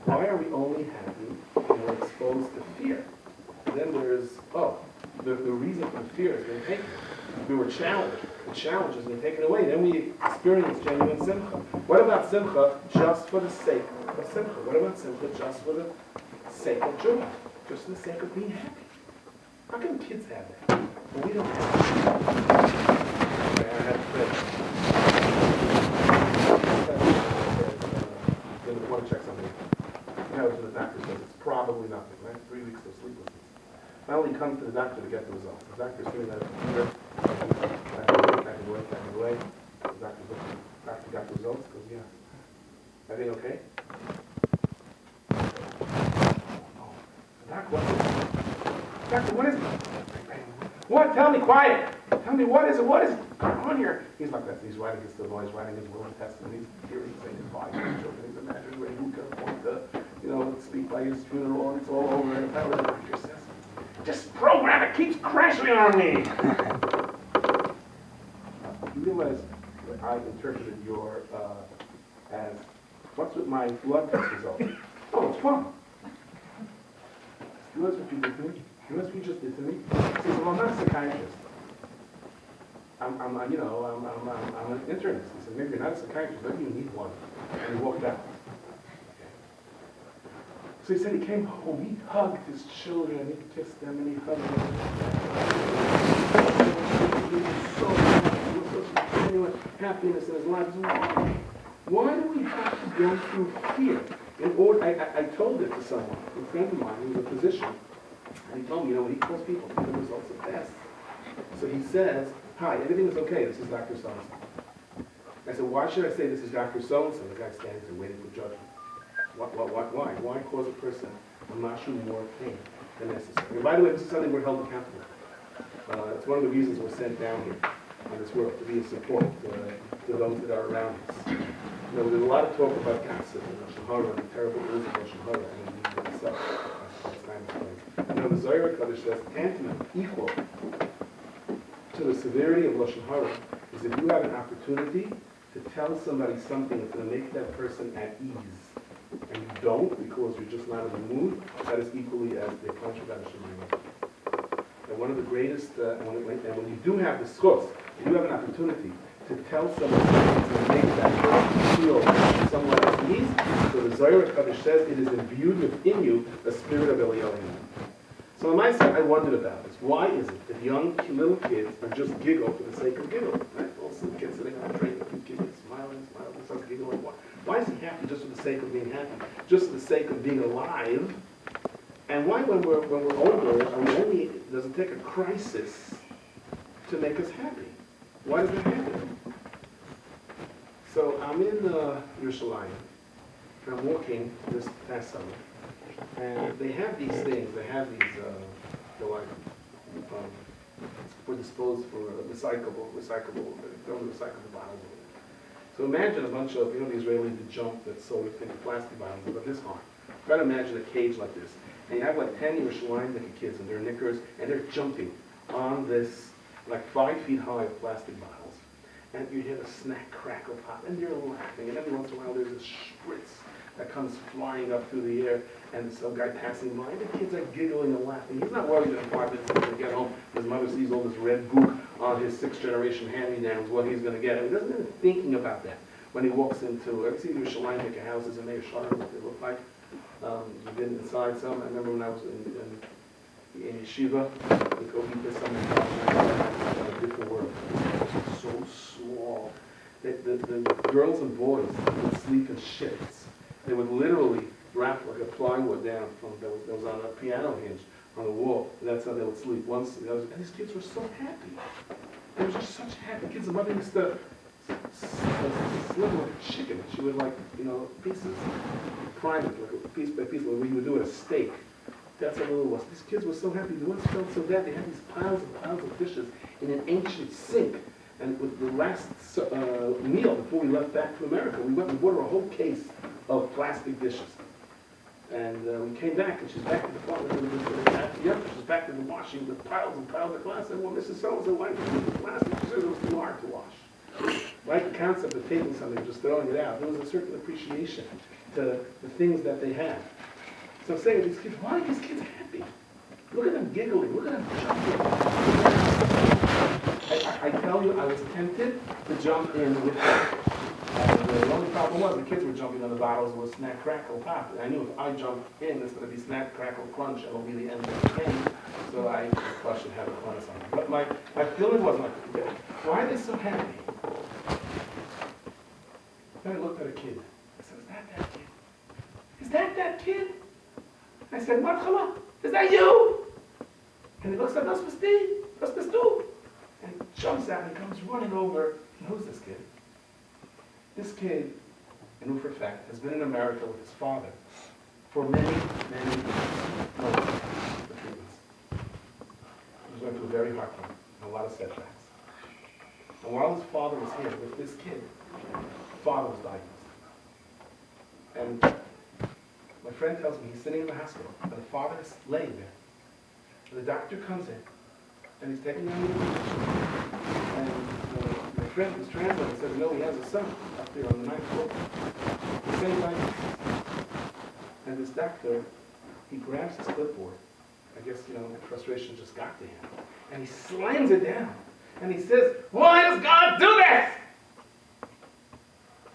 Why are we only happy when we're exposed to fear? And then there's, the reason for fear has been taken. We were challenged. The challenge has been taken away. Then we experience genuine simcha. What about simcha just for the sake of simcha? What about simcha just for the sake of joy? Just for the sake of being happy? How come kids have that? But we don't have that. I had a friend. I want to check something. You know, the doctor says it's probably nothing, right? 3 weeks of sleeplessness. Finally, he comes to the doctor to get the results. The doctor's doing that back and away. The doctor's looking. The doctor got the results. Goes, yeah. Everything okay? Oh, Doc, what is it? Doctor, what is it? What? Tell me, quiet. Tell me, what is it? What is going on here? He's like that. He's writing his still. He's writing his will and testament. He's hearing, saying goodbye to his children. He's imagining where he could appoint the, speak by his funeral, and it's all over. And that was the doctor says. This program, it keeps crashing on me. You realize that I interpreted your as, what's with my blood test result? Oh, it's fun. You realize what you did to me? You realize what you just did to me? He says, well, I'm not a psychiatrist. I'm an internist. He said, maybe you're not a psychiatrist, maybe you need one. And he walked out. So he said he came home, he hugged his children, he kissed them, and he hugged them. He was so happy, there was such genuine happiness in his life. Why do we have to go through fear? I told it to someone, a friend of mine, who was a physician, and he told me, when he calls people for the results of tests. So he says, hi, everything is okay, this is Dr. So-and-so. I said, why should I say this is Dr. So-and-so? The guy stands there waiting for judgment. Why? Why cause a person a mashu more pain than necessary? And by the way, this is something we're held accountable. It's one of the reasons we're sent down here in this world, to be a support to those that are around us. There's a lot of talk about gossip and Lashon Hara and the terrible ills of Lashon Hara and itself. That's kind of thing. The Zohar Kodesh says tantamount, equal to the severity of Lashon Hara is if you have an opportunity to tell somebody something that's going to make that person at ease. And you don't because you're just not in the mood, that is equally as the controversial. And one of the greatest, and when you do have the schos, you do have an opportunity to tell someone to make that person feel somewhat at ease. So the Zohar Kodesh says it is imbued within you the spirit of Eliyahu. So on my side, I wondered about this. Why is it that young little kids are just giggle for the sake of giggle? Right? Also, the kids sitting on a train, giggling, smiling, starts giggling. Why is he happy just for the sake of being happy? Just for the sake of being alive? And why, when we're older, does it take a crisis to make us happy? Why does that happen? So I'm in Yerushalayim, and I'm walking this past summer, and they have these things. They have these, they're like, for disposed for recyclable, don't recyclable bottles. So imagine a bunch of, the Israelis that jump that sold into plastic bottles, but this hard. Try to imagine a cage like this. And you have like 10 Yerushalayim kids in their knickers, and they're jumping on this like 5 feet high of plastic bottles. And you hear the snack crackle pop, and they're laughing. And every once in a while there's a spritz that comes flying up through the air, and some guy passing by, and the kids are giggling and laughing. He's not worried that in 5 minutes he's going to get home. His mother sees all this red gook on his 6th generation hand-me-downs, what he's going to get. And he doesn't even thinking about that when he walks into, ever see the Yerushalayim houses in Meir Sharon, what they look like? You've been inside some. I remember when I was in yeshiva, we go meet this some in a different world. So small. The girls and boys would sleep in shifts. They would literally wrap like a plywood down that was on a piano hinge on the wall. And that's how they would sleep. And these kids were so happy. They were just such happy kids. The mother used to slim like a chicken. She would pieces, prime it like a piece by piece, like you would do at a steak. That's how little it was. These kids were so happy. The ones felt so bad. They had these piles and piles of dishes in an ancient sink. And with the last meal before we left back to America, we went and bought her a whole case of plastic dishes. And we came back, and she's back to the farm. She's back to the washing with piles and piles of glass. And well, Mrs. So-and-so, why did you use the plastic? She said it was too hard to wash. Like the concept of taking something and just throwing it out, there was a certain appreciation to the things that they had. So I'm saying to these kids, why are these kids happy? Look at them giggling. Look at them jumping. I tell you, I was tempted to jump in with them. And the only problem was the kids were jumping on the bottles with snack, crackle, pop. And I knew if I jumped in, it's going to be snack, crackle, crunch, and it'll be the end of the game. So I should have a fun or something. But my feeling was like, why are they so happy? Then I looked at a kid. I said, is that kid? Is that kid? I said, Marhaba, is that you? And he looks at us, what's do? And he jumps out and he comes running over. And who's this kid? This kid, I know for a fact, has been in America with his father for many, many months for treatments. He was going through a very hard time and a lot of setbacks. And while his father was here with this kid, the father was diagnosed. And my friend tells me he's sitting in the hospital and the father is laying there. And the doctor comes in and he's taking down the information. And my friend who's translating says, no, he has a son up there on the 9th floor. The same diagnosis. And this doctor, he grabs his clipboard. I guess, frustration just got to him. And he slams it down. And he says, why does God do this?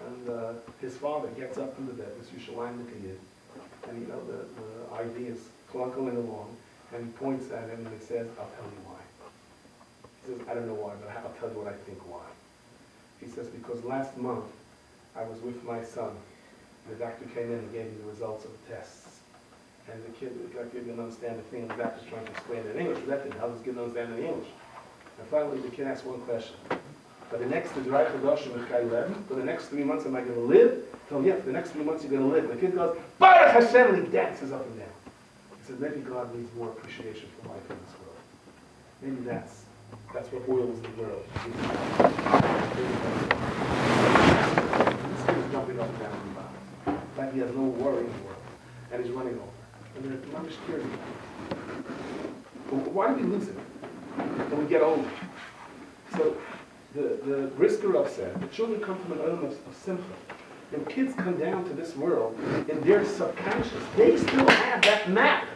And his father gets up from the bed, this Yerushalayim Yitzchak, and the IV is clunking along, and he points at him and he says, I'll tell you why. He says, I don't know why, but I'll tell you what I think why. He says, because last month I was with my son, and the doctor came in and gave me the results of the tests. And the doctor didn't understand the thing, and the doctor's trying to explain it in English, but that didn't help us get to understand it in English. And finally the kid asked one question. For the next 3 months, am I going to live? I told him, yeah, for the next 3 months you're going to live. And the kid goes, Baruch Hashem, and he dances up and down. He said, maybe God needs more appreciation for life in this world. Maybe that's what oils the world. This kid is jumping up and down in the bottom. Like he has no worry in the world. And he's running over. And they're not just curious. Why do we lose it when we get older? So, the Brisker said, the children come from an element of simcha. When kids come down to this world, in their subconscious, they still have that map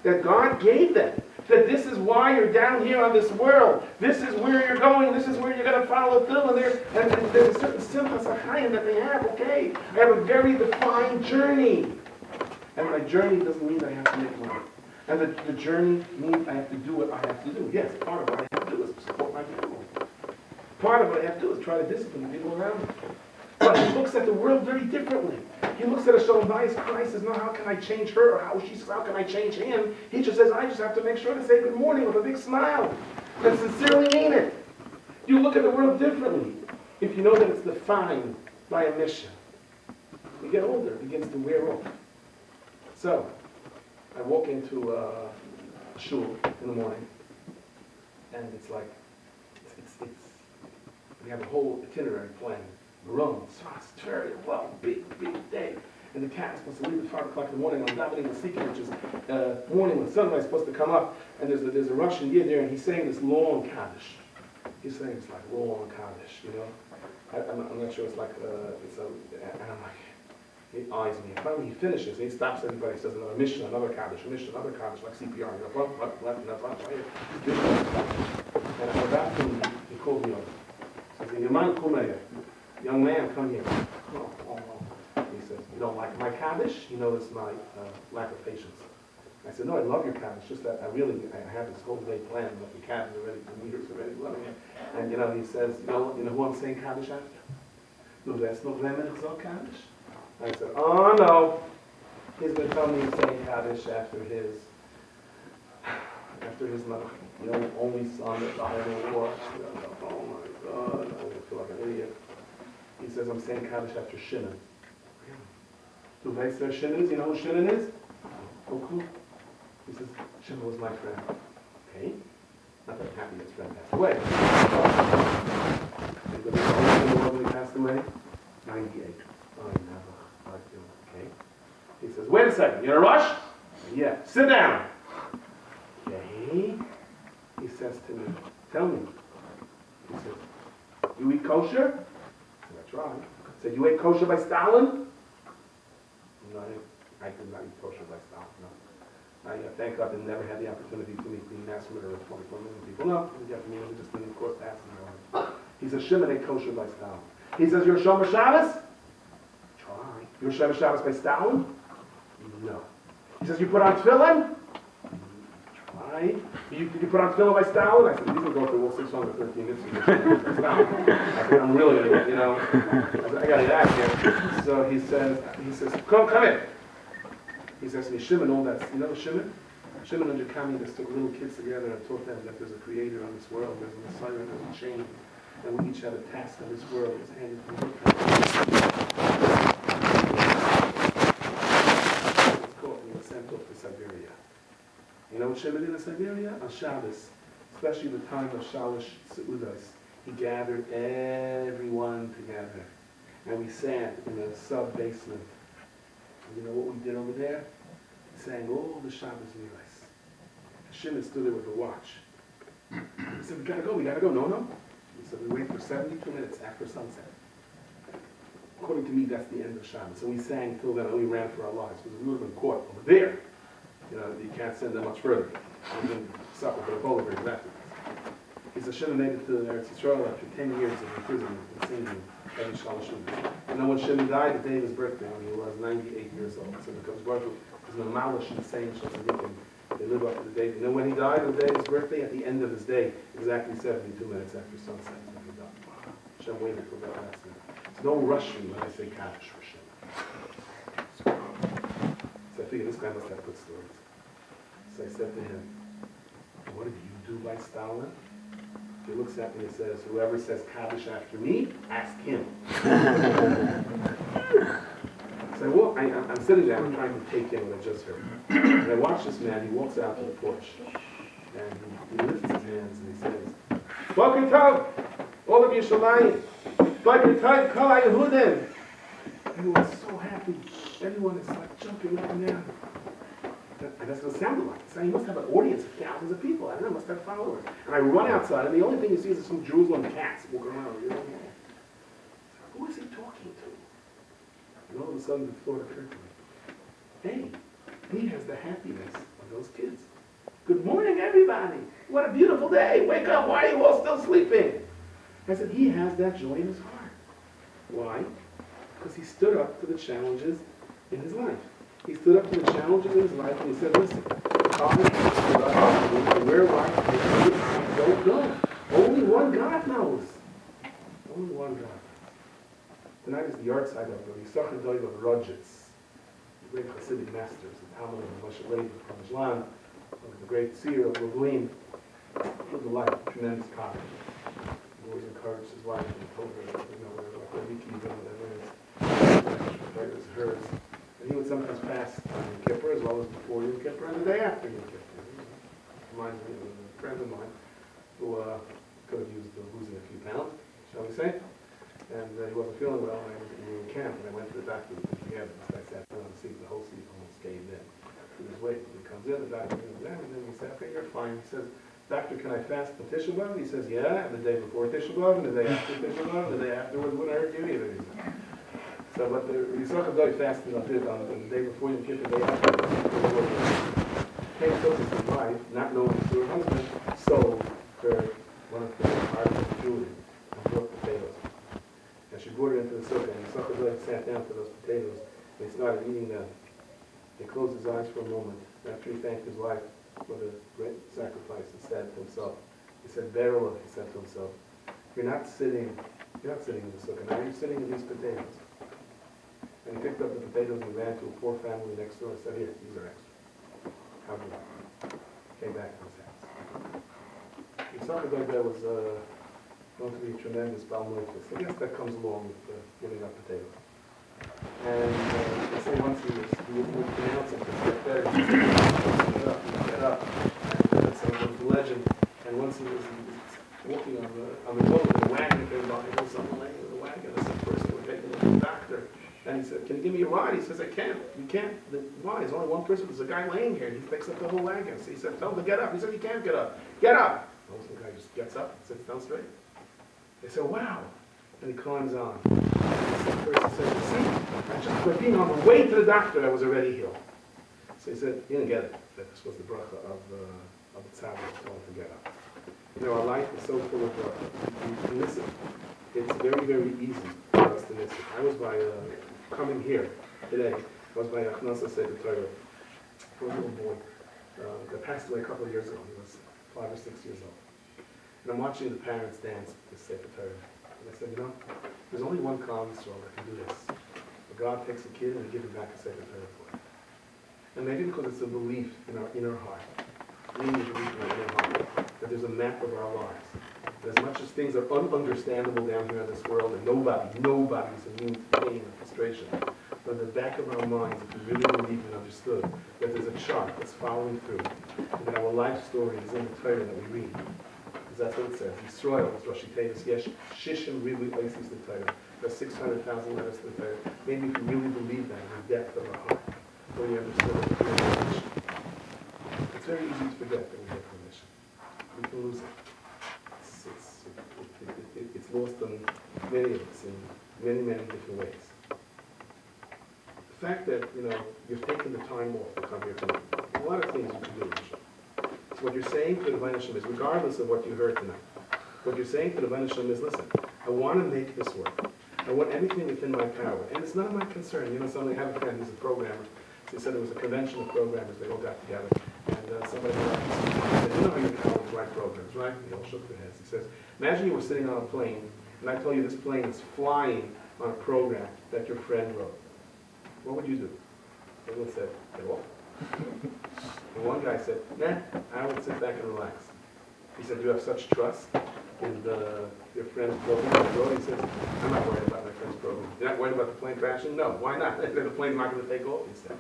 that God gave them. That this is why you're down here on this world. This is where you're going. This is where you're going to follow through. And there's a certain simcha sachayim that they have. Okay, I have a very defined journey. And my journey doesn't mean I have to make money. And the journey means I have to do what I have to do. Yes, part of what I have to do is support my family. Part of what I have to do is try to discipline the people around me. But he looks at the world very differently. He looks at a Shalom Bayis crisis, not how can I change her or how can I change him. He just says, I just have to make sure to say good morning with a big smile and sincerely mean it. You look at the world differently if you know that it's defined by a mission. You get older, it begins to wear off. So, I walk into a shul in the morning, and it's like, we have a whole itinerary planned. Rome, it's very well, big day. And the cat is supposed to leave at 5 o'clock in the morning on davening the secret, which is morning when sunrise is supposed to come up. And there's a Russian Yid there, and he's saying this long Kaddish. He's saying it's like long Kaddish, you know. I'm not sure it's like, and I'm like, he eyes me. Finally he finishes, he stops everybody, he says another mission, another Kaddish, like CPR, you know, left, right. And I'm about to leave, he called me over. He says, young man, come here. Oh. He says, you don't like my Kaddish? You notice my lack of patience. I said, no, I love your Kaddish, just that I have this whole day planned, but the Kaddish already, the meters already loving it. And you know, he says, you know who I'm saying Kaddish after? No, that's no Kaddish. I said, oh no. He's going to tell me he's saying Kaddish after his only son that died in the war. Oh my God, I'm going to feel like an idiot. He says, I'm saying Kaddish after Shimon. Do they say Shimon is? You know who Shimon is? Oh, cool. He says, Shimon was my friend. Okay. Not that happy his friend passed away. When he passed away? 98. Oh, never. Okay. He says, wait a second, you in a rush? Yeah. Sit down. Okay. He says to me, tell me. He says, you eat kosher? That's right. He said, you ate kosher by Stalin? No, I did not eat kosher by Stalin, no. Thank God they never had the opportunity to meet the mass murderer of 24 million people. No, we just didn't cross paths in their life. He says, Shimon ate kosher by Stalin. He says, you're Shomer Shabbos? Try. You're Shomer Shabbos by Stalin? No. He says, you put on tefillin? Try. Did you put on tefillin by Stalin? I said, these will go through all 613 minutes. I said, I'm really going to get, I got to get out of here. So he says, come in. He says to me, Shimon, all that, you know Shimon? Shimon and Jekami just took little kids together and taught them that there's a creator on this world, there's a Messiah, there's a chain, and we each have a task on this world. His hand is it's called, we were sent off to Siberia. You know what Shimon did in Siberia? On Shabbos, especially the time of Shalosh Seudas, he gathered everyone together, and we sat in a sub-basement. You know what we did over there? Sang all the Shabbos Mirais. Shimon stood there with a watch. He said, we gotta go. No. He said, we wait for 72 minutes after sunset. According to me, that's the end of Shabbos. So we sang till then, and we ran for our lives, because we would have been caught over there. You can't send them much further. We didn't suffer for the polar bears afterwards. He said, Shimon made it to Eretz Yisrael after 10 years of imprisonment and singing every Shalosh. You know when Shimon died, the day of his birthday, when he was 98 years old. So because Baruch is Mamalish and saying Shalosh, they live up to the date. You know when he died, the day of his birthday, at the end of his day, exactly 72 minutes after sunset, when he died. Hashem waited for that last minute. So don't rush me when I say Kaddish for Shimon. So I figured this guy must have good stories. So I said to him, what did you do by Stalin? He looks at me and says, whoever says Kaddish after me, ask him. So well, I'm sitting there, I'm trying to take in what I just heard. And I watch this man, he walks out to the porch, and he lifts his hands and he says, Boker Tov, all of Yerushalayim, Boker Tov, Kol HaYehudim. Everyone's so happy. Everyone is like jumping up and down. And that's what it sounded like. So he must have an audience of thousands of people. I don't know, must have followers. And I run outside, and the only thing you see is some Jerusalem cats walking around. Who is he talking to? And all of a sudden, the thought occurred to me. Hey, he has the happiness of those kids. Good morning, everybody. What a beautiful day. Wake up. Why are you all still sleeping? I said, he has that joy in his heart. Why? Because he stood up to the challenges in his life. He stood up to the challenges in his life and he said, listen, where life I don't know. Only one God knows. Only one God knows. Tonight is the yard side of the Yisachar Doiv of Rodgers, the great Hasidic masters, the Talmud of Moshe Levi from Islam, the great seer of Oelbaum. Lived a life of tremendous poverty. He always encouraged his wife and told her, whatever Riki is, whatever is hers. And he would sometimes fast on Yom Kippur as well as before Yom Kippur and the day after Yom Kippur. Reminds me of a friend of mine who could have used losing a few pounds, shall we say. And he wasn't feeling well, and we were in camp, and I went to the doctor together. I sat down on the seat, the whole seat almost caved in. He was waiting. He comes in, the doctor comes in, and then he said, okay, you're fine. He says, doctor, can I fast for Tisha B'Av? He says, yeah, and the day before Tisha B'Av, and the day after Tisha B'Av, and the day afterwards wouldn't hurt you either. He said. So, but the Yisrael Doi fasted on the day before Yom Kippur, the day after. Came close to his wife, not knowing to her husband, sold her one of her articles of jewelry and brought potatoes. And she brought it into the sukkah, and the sukkah Doi sat down for those potatoes, and he started eating them. He closed his eyes for a moment. After he thanked his wife for the great sacrifice, he said to himself, he said, Berula, he said to himself, you're not sitting in the sukkah, now you're sitting in these potatoes. And he picked up the potatoes and ran to a poor family next door and said, here, these are extra. Have them. Came back to his house. The sukkah there was going to be a tremendous balmoifis. I guess that comes along with giving up potatoes. And they say once he would pronounce it, get there, get up. And so it was the legend. And once he was walking on the road with a wagon, there was something laying in the wagon, and some person would take him to the doctor. And he said, can you give me a ride? He says, I can't. You can't. Why? There's only one person. There's a guy laying here. And he picks up the whole wagon. So he said, tell him to get up. He said, he can't get up. Get up. And the guy just gets up and sits down straight. They said, wow. And he climbs on. And the person said, you see, I just by being on the way to the doctor, I was already healed. So he said, you didn't get it. That this was the bracha of the tzaddik telling to get up. You know, our life is so full of bracha. You miss it. It's very, very easy for us to miss it. I was by coming here today. I was by Achnasa Seder Torah for a little boy that passed away a couple of years ago. He was 5 or 6 years old. And I'm watching the parents dance this Seder Torah. And I said, you know, there's only one Klal Yisrael that can do this. God takes a kid and he gives him back a Seder Torah for him. And maybe because it's a belief in our inner heart. We need to believe in our inner heart that there's a map of our lives. As much as things are ununderstandable down here in this world, and nobody is immune to pain and frustration, but in the back of our minds, if we really believed and understood that there's a chart that's following through, and that our life story is in the Torah that we read. Because that's what it says. Yisrael is Rashi Tevis Yesh Shishim Rivi Oisis the Torah. There's 600,000 letters to the Torah. Maybe if we really believe that in the depth of our heart, when you understood it, it's very easy to forget that we have permission. We can lose it. It's lost on many of us in many, many different ways. The fact that, you know, you've taken the time off to come here tonight, a lot of things you can do. So what you're saying to the Rebbeinu Shalom is, regardless of what you heard tonight, what you're saying to the Rebbeinu Shalom is, listen, I want to make this work. I want everything within my power. And it's not my concern. You know, somebody had a friend who's a programmer. So he said there was a convention of programmers. They all got together. And somebody said, you know how your colleagues write programs, right? They all shook their heads. He says, imagine you were sitting on a plane, and I told you this plane is flying on a program that your friend wrote. What would you do? Everyone said, get off. And one guy said, nah, I would sit back and relax. He said, you have such trust in your friend's program on the road? He says, I'm not worried about my friend's program. You're not worried about the plane crashing? No, why not? The plane's not going to take off, he said.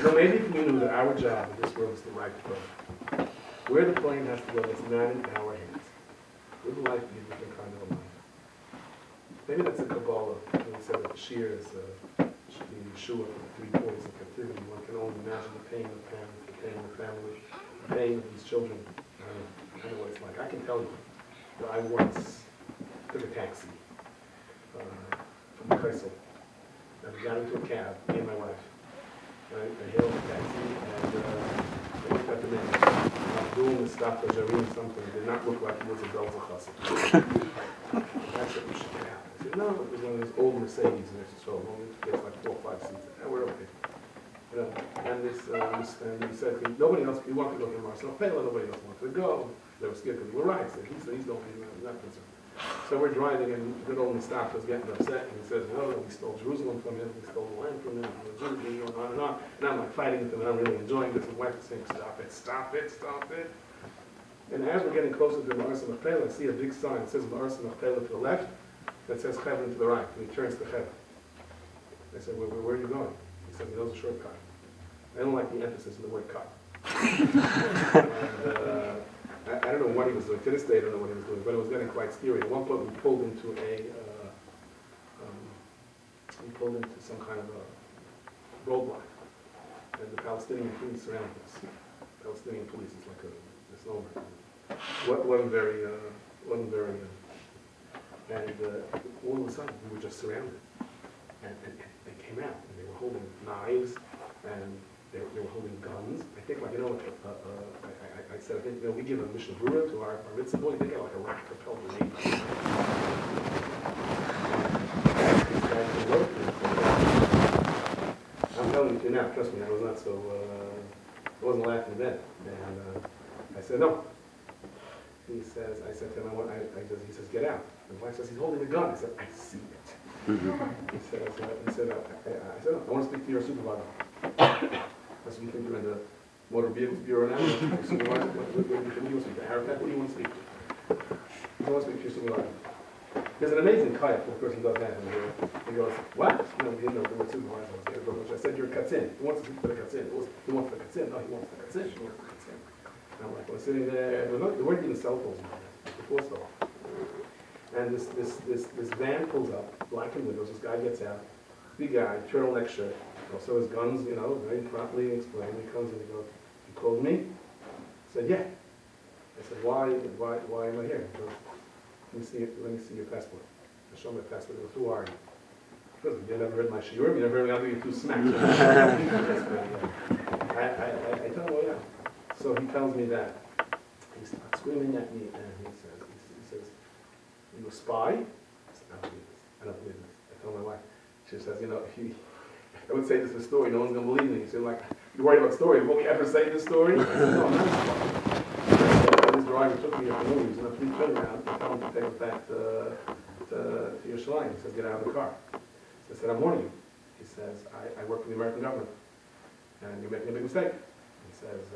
So maybe if we knew that our job in this world is to write the program, where the plane has to go, it's not in our hands. Would life be a different kind of a life? Maybe that's a Kabbalah. When he said that the shear is should be Yeshua for the 3 points of captivity. One can only imagine the pain of parents, the pain of the family, the pain of these children. I know what it's like. I can tell you that I once took a taxi from the Kaisel. And we got into a cab, me and my wife. I hailed the taxi and I looked at the man. I was doing the stuff as reading something. It did not look like it was a Belzer Chazaq. I said, we should get out. I said, no, it was one of those old Mercedes, and it's so long, it's like 4 or 5 seats. Yeah, we're okay. You know, and and he said, nobody else, we wanted to go to Marcel Pela, nobody else wanted to go. They were scared because we were right. So he said, he's going to be not concerned. So we're driving, and good old Mustafa was getting upset, and he says, oh, we stole Jerusalem from him, we stole the land from him, and on and on. And I'm like fighting with him, and I'm really enjoying this. And wife is saying, stop it, stop it, stop it. And as we're getting closer to Ma'arsa Machpelah, I see a big sign that says Ma'arsa Machpelah to the left, that says Chevron to the right, and he turns to Chevron. I said, where are you going? He said, he knows a shortcut. I don't like the emphasis in the word cut. And, I don't know what he was doing. To this day, I don't know what he was doing, but it was getting quite scary. At one point, we pulled into some kind of a roadblock, and the Palestinian police surrounded us. Palestinian police. It's like a misnomer. Wasn't very, and all of a sudden we were just surrounded, and they came out and they were holding knives and they were holding guns. I think, like, I said, I think, we give a mission brura to our mitzvah boy. They got like a rocket propelled grenade. I'm telling you now, trust me, I was not so, I wasn't laughing then. And I said, no. He says, I said to him, he says, get out. And the wife says, he's holding a gun. I said, I see it. He said, I want to speak to your supervisor. That's what you think you're in the Motor Vehicles Bureau now? Supervisor, what do you want to speak to? What do you want to speak to? I want to speak to your supervisor. There's an amazing kayak for the person who does that. And he goes, what? No, he didn't know the word supervisor was there. I said, you're a katzin. He wants to speak to the katzin. He wants the katzin. No, he wants the katzin. He wants the katzin. And I'm like, we're sitting there. There weren't even cell phones before cell. And this van pulls up, blackened windows. This guy gets out, big guy, turtleneck shirt. Also his guns, very properly explained. He comes in and he goes, you called me? I said, yeah. I said, why am I here? He goes, let me see your passport. I show him my passport. He goes, who are you? Because you never heard my shiur, you never heard me, I'll give you 2 smacks. I tell him, well, yeah. So he tells me that. He starts screaming at me, and he says, you a spy? I said, I don't believe this. I tell my wife. She says, if I would say this is a story, no one's going to believe me. She said, like, you're worried about story. Will we ever say this story? I said, no, I'm not a spy. This driver took me up the movies, and we turned around and told him to take us back to Yerushalayim. He says, get out of the car. So I said, I'm warning you. He says, I work for the American government, and you're making a big mistake. He says,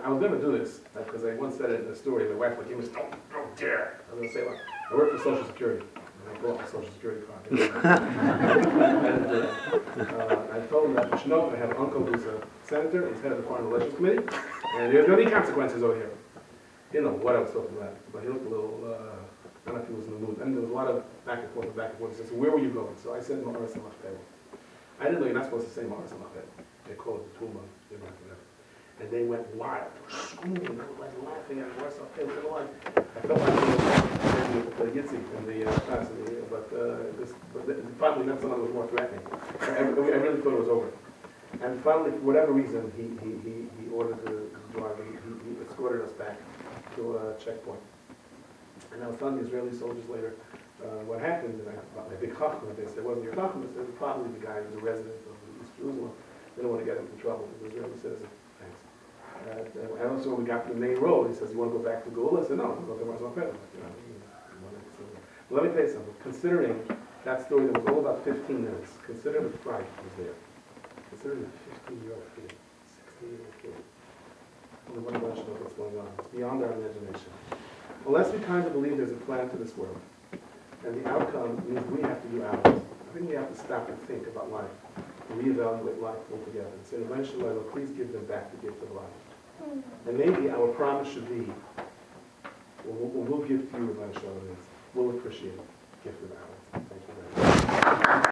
I was going to do this, because I once said it in a story, and my wife came and said, don't dare. I was going to say, I work for Social Security. And I pull up my Social Security card. And I told him that, but I have an uncle who's a senator, he's head of the Foreign Relations Committee, and there's going to be consequences over here. He didn't know what I was talking about, but he looked a little, I don't know if he was in the mood. And there was a lot of back and forth. He said, so where were you going? So I said, Ma'aras HaMachpelah. I didn't know you're not supposed to say Ma'aras HaMachpelah. They call it the Tulma, whatever. And they went wild. They were screaming, they were like laughing at Ma'aras HaMachpelah. I felt like the Yitzi in the class, but finally met someone who was more threatening. I really thought it was over. And finally, for whatever reason, he ordered the driver, he escorted us back to a checkpoint. And I was telling the Israeli soldiers later what happened, and about my big chachma. They said, wasn't your chachma? I said, probably the guy who's a resident of East Jerusalem. They don't want to get him in trouble. He was an Israeli citizen. Thanks. And also, when we got to the main road, he says, you want to go back to Gola? I said, no, I'll go to Ma'aras HaMachpelah. Well, let me tell you something. Considering that story that was all about 15 minutes, consider the fright that was there. Consider the 15-year-old kid, 16-year-old kid. Only one bunch of what's going on. It's beyond our imagination. Unless we kind of believe there's a plan to this world, and the outcome means we have to do ours. I think we have to stop and think about life, and reevaluate life altogether, and say, eventually, Lord, please give them back the gift of life. And maybe our promise should be, we'll give to you eventually. We'll appreciate the gift of ours. Thank you very much.